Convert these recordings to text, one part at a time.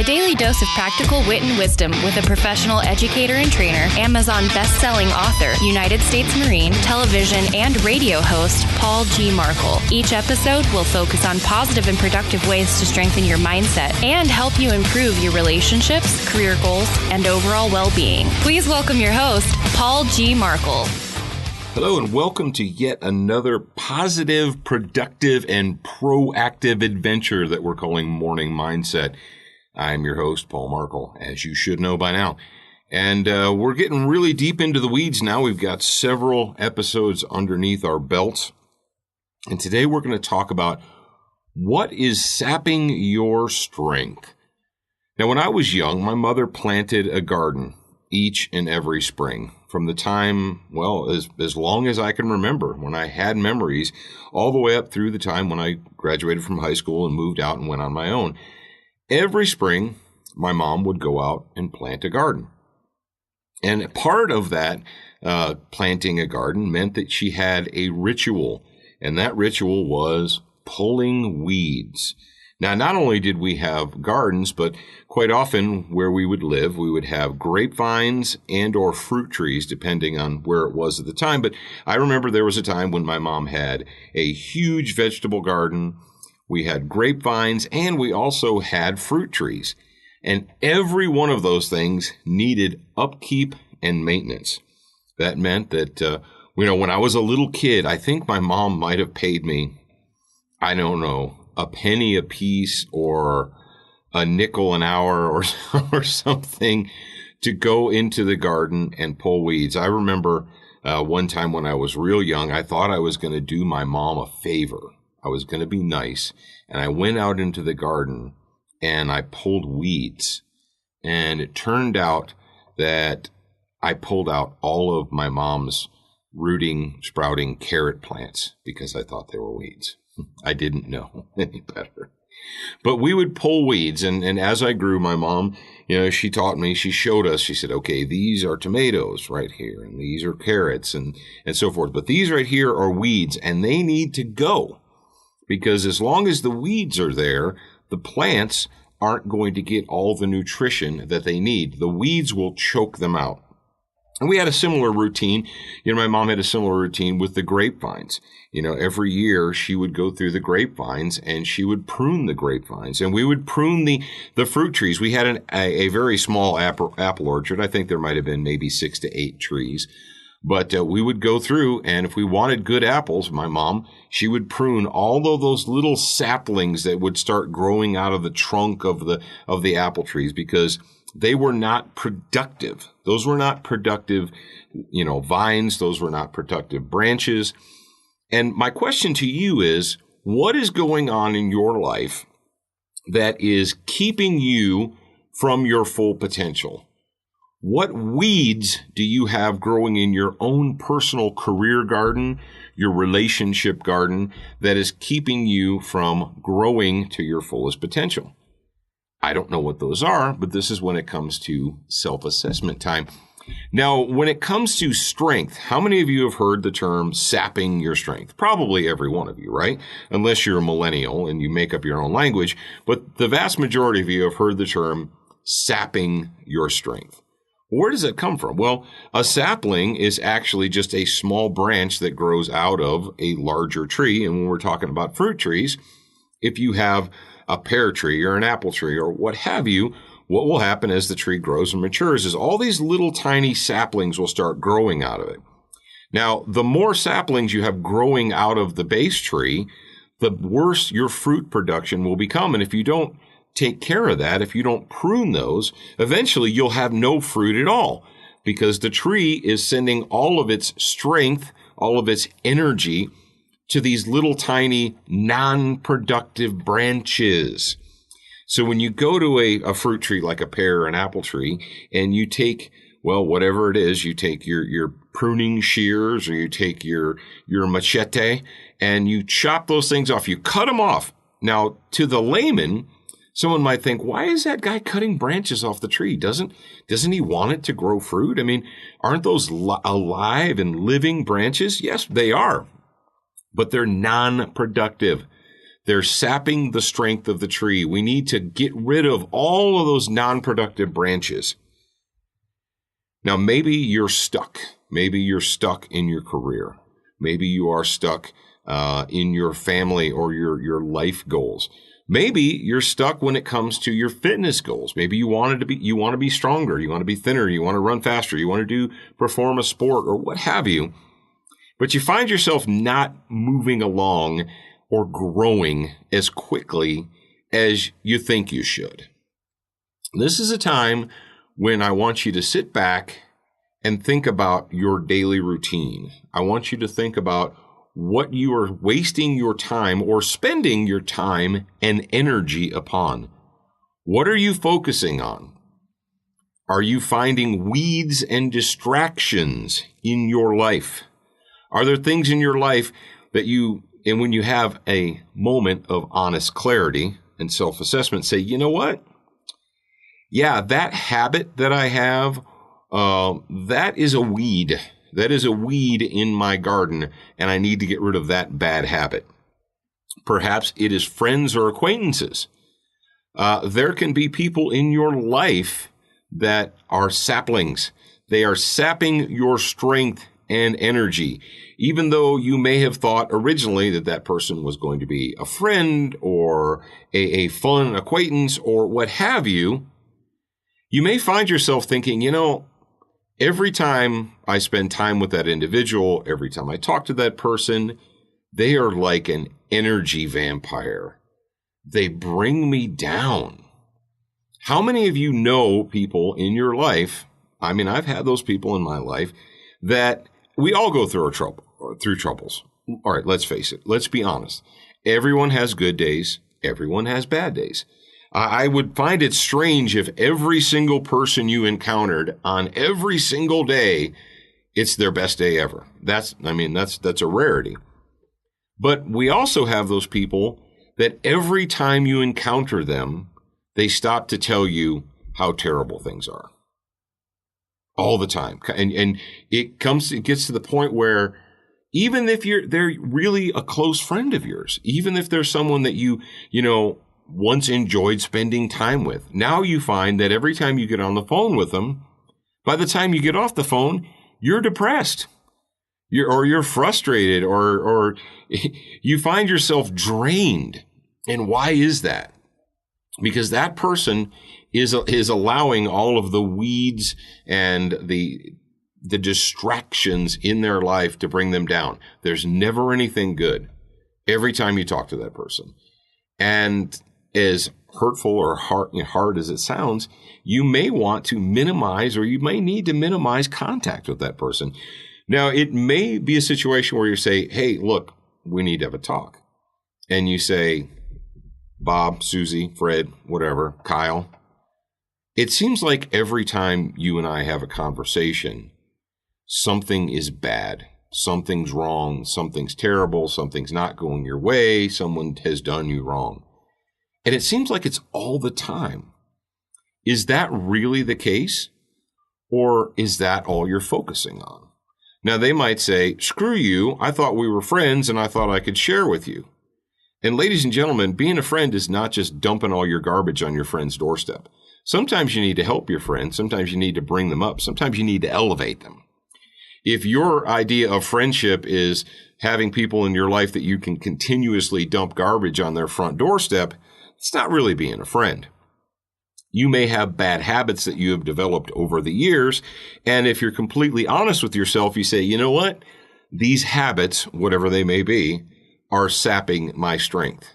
daily dose of practical wit and wisdom with a professional educator and trainer, Amazon best-selling author, United States Marine, television and radio host, Paul G. Markel. Each episode will focus on positive and productive ways to strengthen your mindset and help you improve your relationships, career goals, and overall well-being. Please welcome your host, Paul G. Markel. Hello and welcome to yet another positive, productive, and proactive adventure that we're calling Morning Mindset. I'm your host, Paul Markel, as you should know by now. And we're getting really deep into the weeds now. We've got several episodes underneath our belts. And today we're going to talk about what is sapping your strength. Now, when I was young, my mother planted a garden each and every spring. From the time, well, as long as I can remember, when I had memories, all the way up through the time when I graduated from high school and moved out and went on my own. Every spring, my mom would go out and plant a garden. And part of that planting a garden meant that she had a ritual, and that ritual was pulling weeds. Now, not only did we have gardens, but quite often where we would live, we would have grapevines and or fruit trees, depending on where it was at the time. But I remember there was a time when my mom had a huge vegetable garden. We had grapevines and we also had fruit trees. And every one of those things needed upkeep and maintenance. That meant that, when I was a little kid, I think my mom might have paid me, I don't know, a penny a piece or a nickel an hour or something to go into the garden and pull weeds. I remember one time when I was real young, I thought I was going to do my mom a favor. I was going to be nice. And I went out into the garden and I pulled weeds. And it turned out that I pulled out all of my mom's sprouting carrot plants because I thought they were weeds. I didn't know any better. But we would pull weeds, and as I grew, my mom, she taught me, she showed us, she said, okay, these are tomatoes right here, and these are carrots, and so forth. But these right here are weeds, and they need to go. Because as long as the weeds are there, the plants aren't going to get all the nutrition that they need. The weeds will choke them out. And we had a similar routine. My mom had a similar routine with the grapevines. Every year she would go through the grapevines and she would prune the grapevines. And we would prune the fruit trees. We had a very small apple orchard. I think there might have been maybe 6 to 8 trees. But we would go through, and if we wanted good apples, my mom, she would prune all of those little saplings that would start growing out of the trunk of the apple trees because they were not productive. Those were not productive, vines. Those were not productive branches. And my question to you is, what is going on in your life that is keeping you from your full potential? What weeds do you have growing in your own personal career garden, your relationship garden, that is keeping you from growing to your fullest potential? I don't know what those are, but this is when it comes to self-assessment time. Now, when it comes to strength, how many of you have heard the term sapping your strength? Probably every one of you, right? Unless you're a millennial and you make up your own language. But the vast majority of you have heard the term sapping your strength. Where does it come from? Well, a sapling is actually just a small branch that grows out of a larger tree. And when we're talking about fruit trees, if you have a pear tree or an apple tree or what have you, what will happen as the tree grows and matures is all these little tiny saplings will start growing out of it. Now, the more saplings you have growing out of the base tree, the worse your fruit production will become. And if you don't take care of that, if you don't prune those, eventually you'll have no fruit at all because the tree is sending all of its strength, all of its energy to these little tiny non-productive branches. So when you go to a fruit tree like a pear or an apple tree and you take, whatever it is, you take your pruning shears or you take your machete and you chop those things off, you cut them off. Now, to the layman, someone might think, why is that guy cutting branches off the tree? Doesn't he want it to grow fruit? I mean, aren't those alive and living branches? Yes, they are. But they're non-productive. They're sapping the strength of the tree. We need to get rid of all of those non-productive branches. Now, maybe you're stuck. Maybe you're stuck in your career. Maybe you are stuck in your family or your life goals. Maybe you're stuck when it comes to your fitness goals. Maybe you want to be stronger, you want to be thinner, you want to run faster, you want to perform a sport or what have you. But you find yourself not moving along or growing as quickly as you think you should. This is a time when I want you to sit back and think about your daily routine. I want you to think about what you are wasting your time or spending your time and energy upon. What are you focusing on? Are you finding weeds and distractions in your life? Are there things in your life that and when you have a moment of honest clarity and self-assessment, say, you know what? Yeah, that habit that I have, that is a weed. That is a weed in my garden, and I need to get rid of that bad habit. Perhaps it is friends or acquaintances. There can be people in your life that are saplings. They are sapping your strength and energy. Even though you may have thought originally that that person was going to be a friend or a fun acquaintance or what have you, you may find yourself thinking, you know, every time I spend time with that individual, every time I talk to that person, they are like an energy vampire. They bring me down. How many of you know people in your life? I mean, I've had those people in my life that we all go through troubles. All right, let's face it. Let's be honest. Everyone has good days. Everyone has bad days. I would find it strange if every single person you encountered on every single day, it's their best day ever. That's a rarity. But we also have those people that every time you encounter them, they stop to tell you how terrible things are. All the time. And it gets to the point where even if they're really a close friend of yours, even if there's someone that you once enjoyed spending time with, now you find that every time you get on the phone with them, by the time you get off the phone, you're depressed. You're frustrated or you find yourself drained. And why is that? Because that person is allowing all of the weeds and the distractions in their life to bring them down. There's never anything good every time you talk to that person. And as hurtful or hard as it sounds, you may want to minimize or you may need to minimize contact with that person. Now, it may be a situation where you say, hey, look, we need to have a talk. And you say, Bob, Susie, Fred, whatever, Kyle, it seems like every time you and I have a conversation, something is bad. Something's wrong. Something's terrible. Something's not going your way. Someone has done you wrong. And it seems like it's all the time. Is that really the case? Or is that all you're focusing on? Now, they might say, screw you. I thought we were friends and I thought I could share with you. And ladies and gentlemen, being a friend is not just dumping all your garbage on your friend's doorstep. Sometimes you need to help your friend. Sometimes you need to bring them up. Sometimes you need to elevate them. If your idea of friendship is having people in your life that you can continuously dump garbage on their front doorstep, it's not really being a friend. You may have bad habits that you have developed over the years. And if you're completely honest with yourself, you say, you know what? These habits, whatever they may be, are sapping my strength.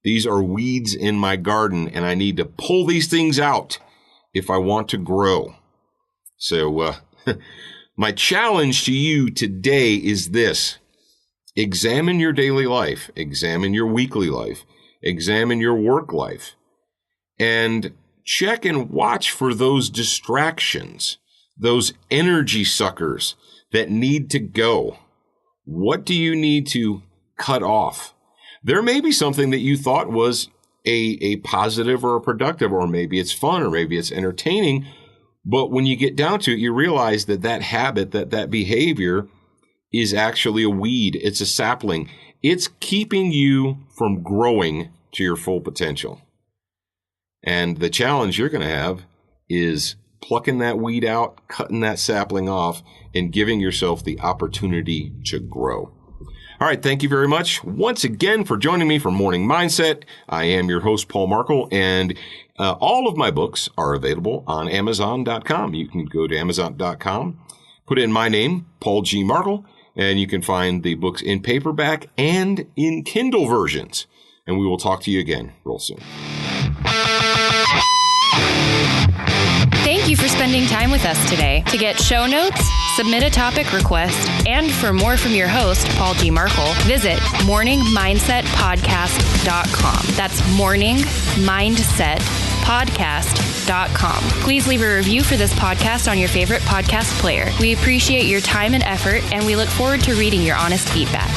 These are weeds in my garden, and I need to pull these things out if I want to grow. So my challenge to you today is this. Examine your daily life. Examine your weekly life. Examine your work life. And check and watch for those distractions, those energy suckers that need to go. What do you need to cut off? There may be something that you thought was a positive or a productive, or maybe it's fun, or maybe it's entertaining. But when you get down to it, you realize that habit, that behavior is actually a weed. It's a sapling. it's keeping you from growing to your full potential. And the challenge you're going to have is plucking that weed out, cutting that sapling off, and giving yourself the opportunity to grow. All right, thank you very much once again for joining me for Morning Mindset. I am your host, Paul Markel, and all of my books are available on Amazon.com. You can go to Amazon.com, put in my name, Paul G. Markel, and you can find the books in paperback and in Kindle versions. And we will talk to you again real soon. Thank you for spending time with us today. To get show notes, submit a topic request, and for more from your host, Paul G. Markel, visit morningmindsetpodcast.com. That's morningmindsetpodcast.com. Please leave a review for this podcast on your favorite podcast player. We appreciate your time and effort, and we look forward to reading your honest feedback.